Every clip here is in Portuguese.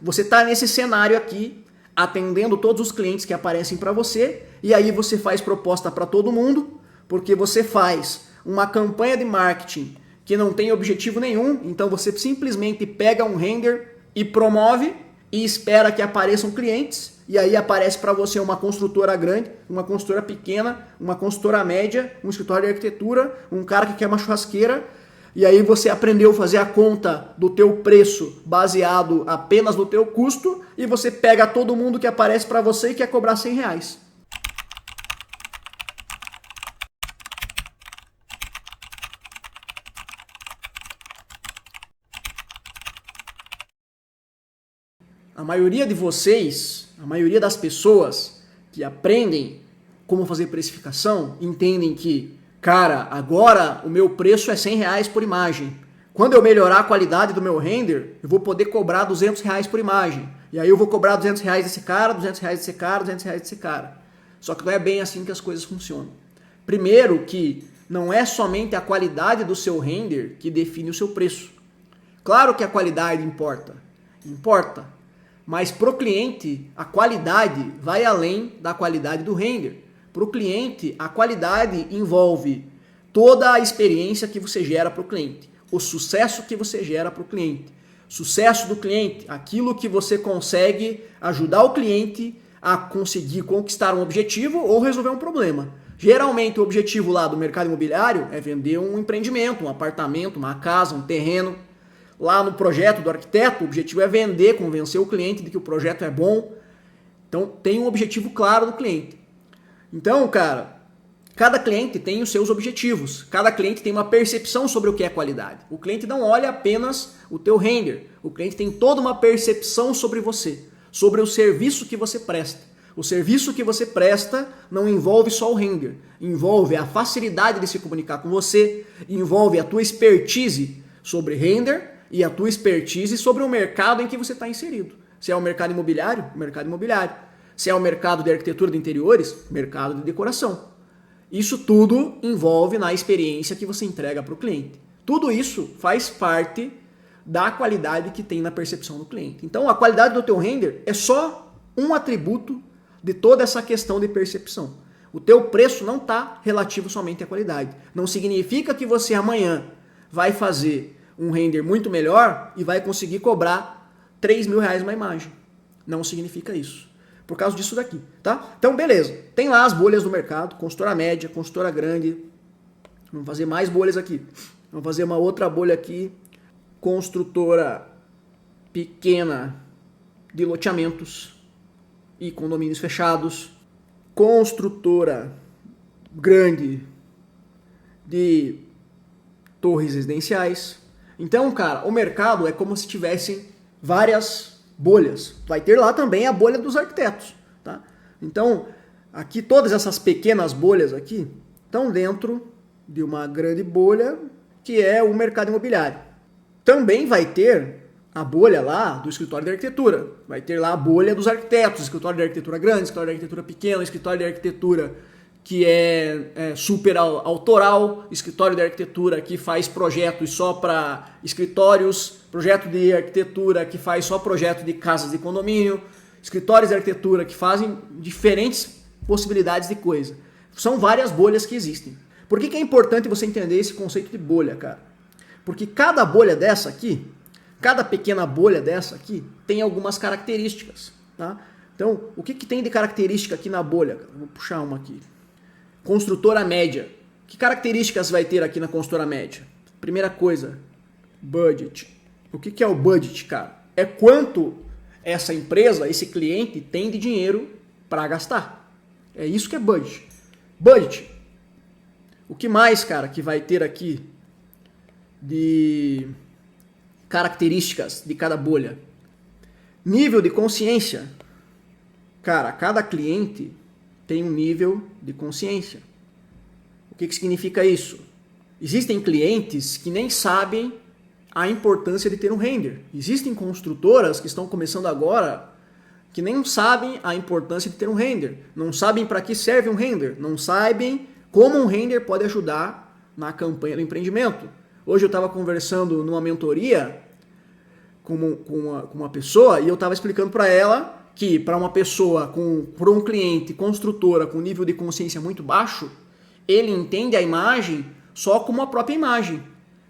Você está nesse cenário aqui, atendendo todos os clientes que aparecem para você, e aí você faz proposta para todo mundo, porque você faz uma campanha de marketing que não tem objetivo nenhum, então você simplesmente pega um render e promove e espera que apareçam clientes, e aí aparece para você uma construtora grande, uma construtora pequena, uma construtora média, um escritório de arquitetura, um cara que quer uma churrasqueira, e aí você aprendeu a fazer a conta do teu preço baseado apenas no teu custo, e você pega todo mundo que aparece para você e quer cobrar R$100. A maioria de vocês, a maioria das pessoas que aprendem como fazer precificação, entendem que, cara, agora o meu preço é R$100 por imagem. Quando eu melhorar a qualidade do meu render, eu vou poder cobrar R$200 por imagem. E aí eu vou cobrar R$200 desse cara, R$200 desse cara, R$200 desse cara. Só que não é bem assim que as coisas funcionam. Primeiro que não é somente a qualidade do seu render que define o seu preço. Claro que a qualidade importa. Importa. Mas para o cliente, a qualidade vai além da qualidade do render. Para o cliente, a qualidade envolve toda a experiência que você gera para o cliente, o sucesso que você gera para o cliente. Sucesso do cliente, aquilo que você consegue ajudar o cliente a conseguir conquistar um objetivo ou resolver um problema. Geralmente o objetivo lá do mercado imobiliário é vender um empreendimento, um apartamento, uma casa, um terreno. Lá no projeto do arquiteto, o objetivo é vender, convencer o cliente de que o projeto é bom. Então tem um objetivo claro do cliente. Então, cara, cada cliente tem os seus objetivos. Cada cliente tem uma percepção sobre o que é qualidade. O cliente não olha apenas o teu render. O cliente tem toda uma percepção sobre você, sobre o serviço que você presta. O serviço que você presta não envolve só o render. Envolve a facilidade de se comunicar com você, envolve a tua expertise sobre render, e a tua expertise sobre o mercado em que você está inserido. Se é o mercado imobiliário, mercado imobiliário. Se é o mercado de arquitetura de interiores, mercado de decoração. Isso tudo envolve na experiência que você entrega para o cliente. Tudo isso faz parte da qualidade que tem na percepção do cliente. Então a qualidade do teu render é só um atributo de toda essa questão de percepção. O teu preço não está relativo somente à qualidade. Não significa que você amanhã vai fazer um render muito melhor e vai conseguir cobrar R$3.000 uma imagem. Não significa isso. Por causa disso daqui, tá? Então, beleza. Tem lá as bolhas do mercado, consultora média, consultora grande. Vamos fazer mais bolhas aqui. Vamos fazer uma outra bolha aqui. Construtora pequena de loteamentos e condomínios fechados. Construtora grande de torres residenciais. Então, cara, o mercado é como se tivessem várias bolhas. Vai ter lá também a bolha dos arquitetos, tá? Então, aqui todas essas pequenas bolhas aqui estão dentro de uma grande bolha que é o mercado imobiliário. Também vai ter a bolha lá do escritório de arquitetura. Vai ter lá a bolha dos arquitetos, escritório de arquitetura grande, escritório de arquitetura pequeno, escritório de arquitetura que é super autoral, escritório de arquitetura que faz projetos só para escritórios, projeto de arquitetura que faz só projeto de casas de condomínio, escritórios de arquitetura que fazem diferentes possibilidades de coisa. São várias bolhas que existem. Por que é importante você entender esse conceito de bolha, cara? Porque cada bolha dessa aqui, cada pequena bolha dessa aqui, tem algumas características, tá? Então, o que tem de característica aqui na bolha? Vou puxar uma aqui. Construtora média. Que características vai ter aqui na construtora média? Primeira coisa, budget. O que é o budget, cara? É quanto essa empresa, esse cliente tem de dinheiro para gastar. É isso que é budget. Budget. O que mais, cara, que vai ter aqui de características de cada bolha? Nível de consciência. Cara, cada cliente tem um nível de consciência. O que significa isso? Existem clientes que nem sabem a importância de ter um render. Existem construtoras que estão começando agora que nem sabem a importância de ter um render. Não sabem para que serve um render. Não sabem como um render pode ajudar na campanha do empreendimento. Hoje eu estava conversando numa mentoria com uma pessoa e eu estava explicando para ela que para uma pessoa, para um cliente construtora com nível de consciência muito baixo, ele entende a imagem só como a própria imagem.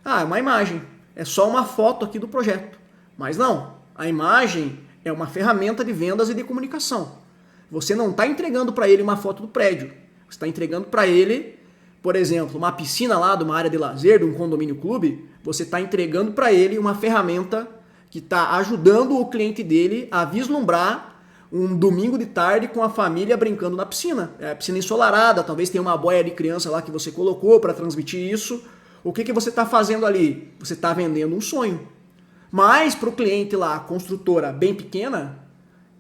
Ah, é uma imagem, é só uma foto aqui do projeto. Mas não, a imagem é uma ferramenta de vendas e de comunicação. Você não está entregando para ele uma foto do prédio, você está entregando para ele, por exemplo, uma piscina lá de uma área de lazer, de um condomínio clube, você está entregando para ele uma ferramenta que está ajudando o cliente dele a vislumbrar um domingo de tarde com a família brincando na piscina. É a piscina ensolarada, talvez tenha uma boia de criança lá que você colocou para transmitir isso. O que você está fazendo ali? Você está vendendo um sonho. Mas para o cliente lá, a construtora bem pequena,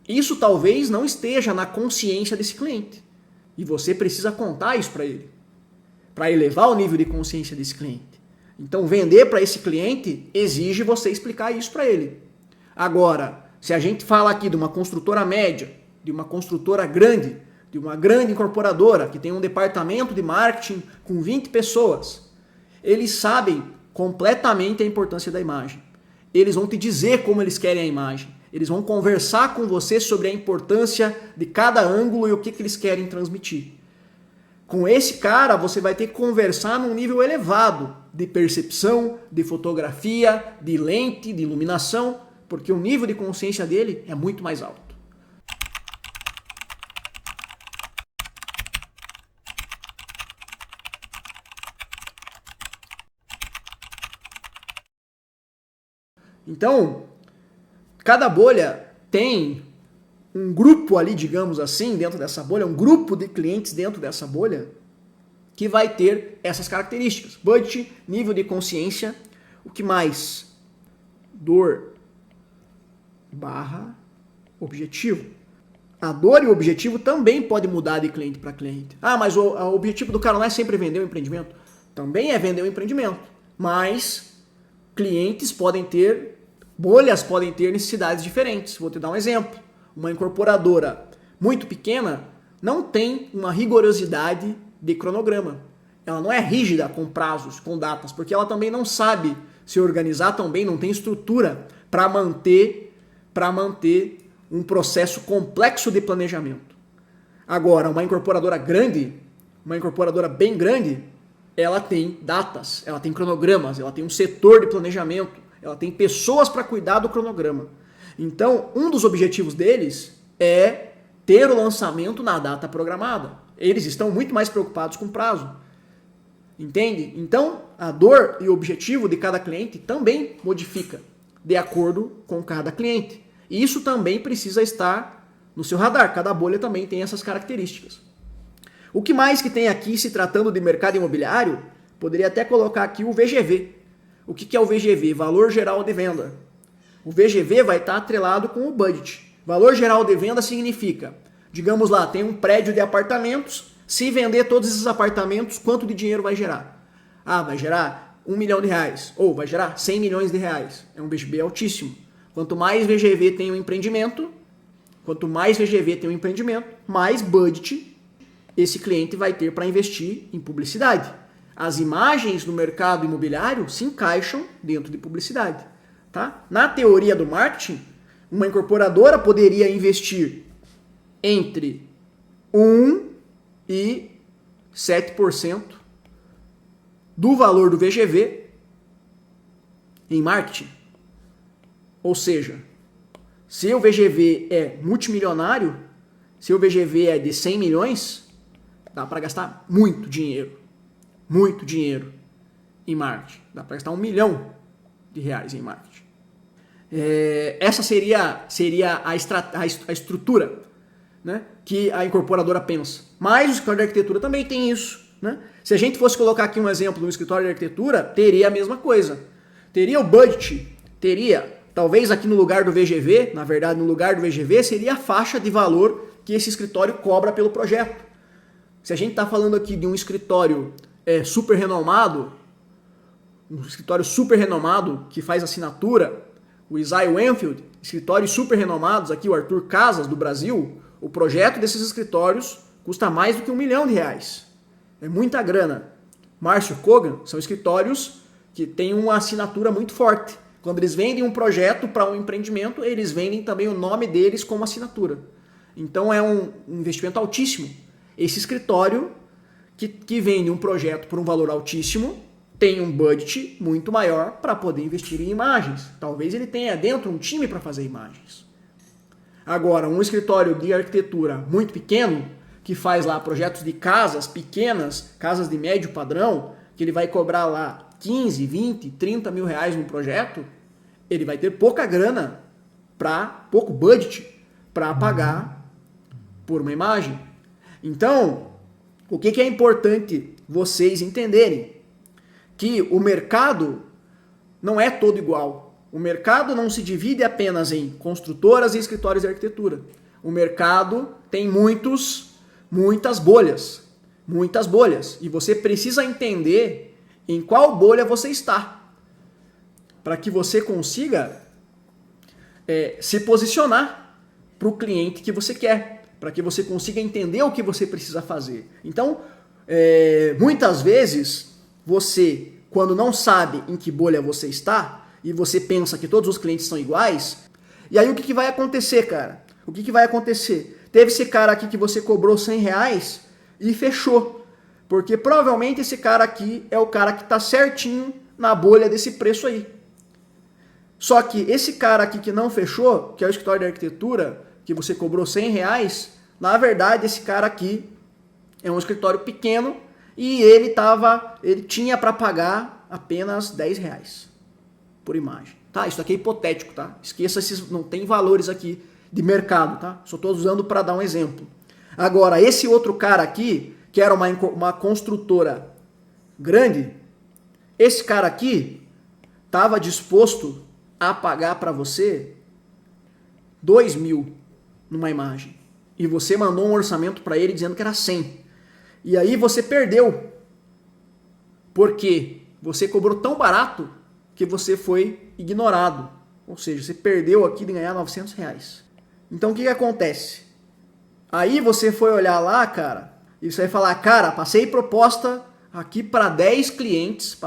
isso talvez não esteja na consciência desse cliente. E você precisa contar isso para ele, para elevar o nível de consciência desse cliente. Então, vender para esse cliente exige você explicar isso para ele. Agora, se a gente fala aqui de uma construtora média, de uma construtora grande, de uma grande incorporadora que tem um departamento de marketing com 20 pessoas, eles sabem completamente a importância da imagem. Eles vão te dizer como eles querem a imagem. Eles vão conversar com você sobre a importância de cada ângulo e o que eles querem transmitir. Com esse cara, você vai ter que conversar num nível elevado de percepção, de fotografia, de lente, de iluminação, porque o nível de consciência dele é muito mais alto. Então, cada bolha tem um grupo ali, digamos assim, dentro dessa bolha, um grupo de clientes dentro dessa bolha que vai ter essas características. Budget, nível de consciência, o que mais? Dor / objetivo. A dor e o objetivo também pode mudar de cliente para cliente. Ah, mas o objetivo do cara não é sempre vender o empreendimento. Também é vender o empreendimento. Mas clientes podem ter, bolhas podem ter necessidades diferentes. Vou te dar um exemplo. Uma incorporadora muito pequena não tem uma rigorosidade de cronograma. Ela não é rígida com prazos, com datas, porque ela também não sabe se organizar tão bem, não tem estrutura para manter um processo complexo de planejamento. Agora, uma incorporadora grande, uma incorporadora bem grande, ela tem datas, ela tem cronogramas, ela tem um setor de planejamento, ela tem pessoas para cuidar do cronograma. Então, um dos objetivos deles é ter o lançamento na data programada. Eles estão muito mais preocupados com prazo. Entende? Então, a dor e o objetivo de cada cliente também modifica de acordo com cada cliente. E isso também precisa estar no seu radar. Cada bolha também tem essas características. O que mais que tem aqui, se tratando de mercado imobiliário, poderia até colocar aqui o VGV. O que é o VGV? Valor Geral de Venda. O VGV vai estar atrelado com o budget. Valor Geral de Venda significa, digamos lá, tem um prédio de apartamentos, se vender todos esses apartamentos, quanto de dinheiro vai gerar? Ah, vai gerar R$1 milhão, ou vai gerar 100 milhões de reais. É um VGV altíssimo. Quanto mais VGV tem um empreendimento, mais budget esse cliente vai ter para investir em publicidade. As imagens no mercado imobiliário se encaixam dentro de publicidade. Tá? Na teoria do marketing, uma incorporadora poderia investir entre 1% e 7% do valor do VGV em marketing. Ou seja, se o VGV é multimilionário, se o VGV é de 100 milhões, dá para gastar muito dinheiro em marketing. Dá para gastar R$1 milhão em marketing. Essa seria a estrutura, né, que a incorporadora pensa. Mas o escritório de arquitetura também tem isso. Né? Se a gente fosse colocar aqui um exemplo no escritório de arquitetura, teria a mesma coisa. Teria o budget, talvez aqui no lugar do VGV, na verdade no lugar do VGV, seria a faixa de valor que esse escritório cobra pelo projeto. Se a gente está falando aqui de um escritório super renomado, que faz assinatura, o Isaiah Wenfield, escritórios super renomados, aqui o Arthur Casas do Brasil, o projeto desses escritórios custa mais do que R$1 milhão. É muita grana. Márcio Kogan são escritórios que têm uma assinatura muito forte. Quando eles vendem um projeto para um empreendimento, eles vendem também o nome deles como assinatura. Então é um investimento altíssimo. Esse escritório que vende um projeto por um valor altíssimo tem um budget muito maior para poder investir em imagens. Talvez ele tenha dentro um time para fazer imagens. Agora, um escritório de arquitetura muito pequeno, que faz lá projetos de casas pequenas, casas de médio padrão, que ele vai cobrar lá 15, 20, 30 mil reais num projeto, ele vai ter pouca grana, pouco budget para pagar por uma imagem. Então, o que é importante vocês entenderem? Que o mercado não é todo igual. O mercado não se divide apenas em construtoras e escritórios de arquitetura. O mercado tem muitas bolhas. Muitas bolhas. E você precisa entender em qual bolha você está. Para que você consiga se posicionar para o cliente que você quer. Para que você consiga entender o que você precisa fazer. Então, muitas vezes, você, quando não sabe em que bolha você está, e você pensa que todos os clientes são iguais, e aí o que vai acontecer, cara? O que vai acontecer? Teve esse cara aqui que você cobrou 100 reais e fechou. Porque provavelmente esse cara aqui é o cara que está certinho na bolha desse preço aí. Só que esse cara aqui que não fechou, que é o escritório de arquitetura, que você cobrou 100 reais, na verdade esse cara aqui é um escritório pequeno e ele tinha para pagar apenas 10 reais por imagem. Tá? Isso aqui é hipotético, tá? Esqueça, não tem valores aqui de mercado, tá? Só estou usando para dar um exemplo. Agora, esse outro cara aqui, que era uma construtora grande, esse cara aqui estava disposto a pagar para você 2 mil numa imagem. E você mandou um orçamento para ele dizendo que era 100. E aí você perdeu. Porque você cobrou tão barato que você foi ignorado. Ou seja, você perdeu aqui de ganhar 900 reais. Então o que acontece? Aí você foi olhar lá, cara, e você vai falar, cara, passei proposta aqui para 10 clientes,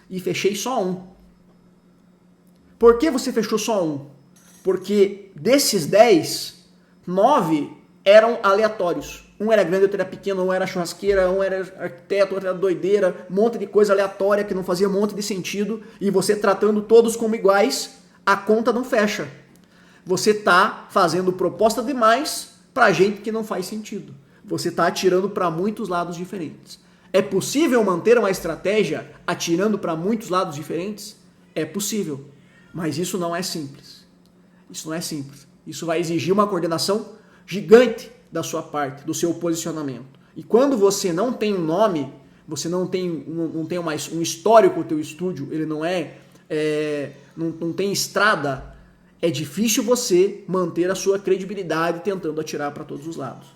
e fechei só um. Por que você fechou só um? Porque desses 10, 9 eram aleatórios. Um era grande, outro era pequeno, um era churrasqueira, um era arquiteto, outro era doideira, um monte de coisa aleatória que não fazia um monte de sentido, e você tratando todos como iguais, a conta não fecha. Você está fazendo proposta demais para gente que não faz sentido. Você está atirando para muitos lados diferentes. É possível manter uma estratégia atirando para muitos lados diferentes? É possível, mas isso não é simples. Isso não é simples. Isso vai exigir uma coordenação gigante da sua parte, do seu posicionamento. E quando você não tem um nome, você não tem um histórico do teu estúdio, ele não tem estrada, é difícil você manter a sua credibilidade tentando atirar para todos os lados.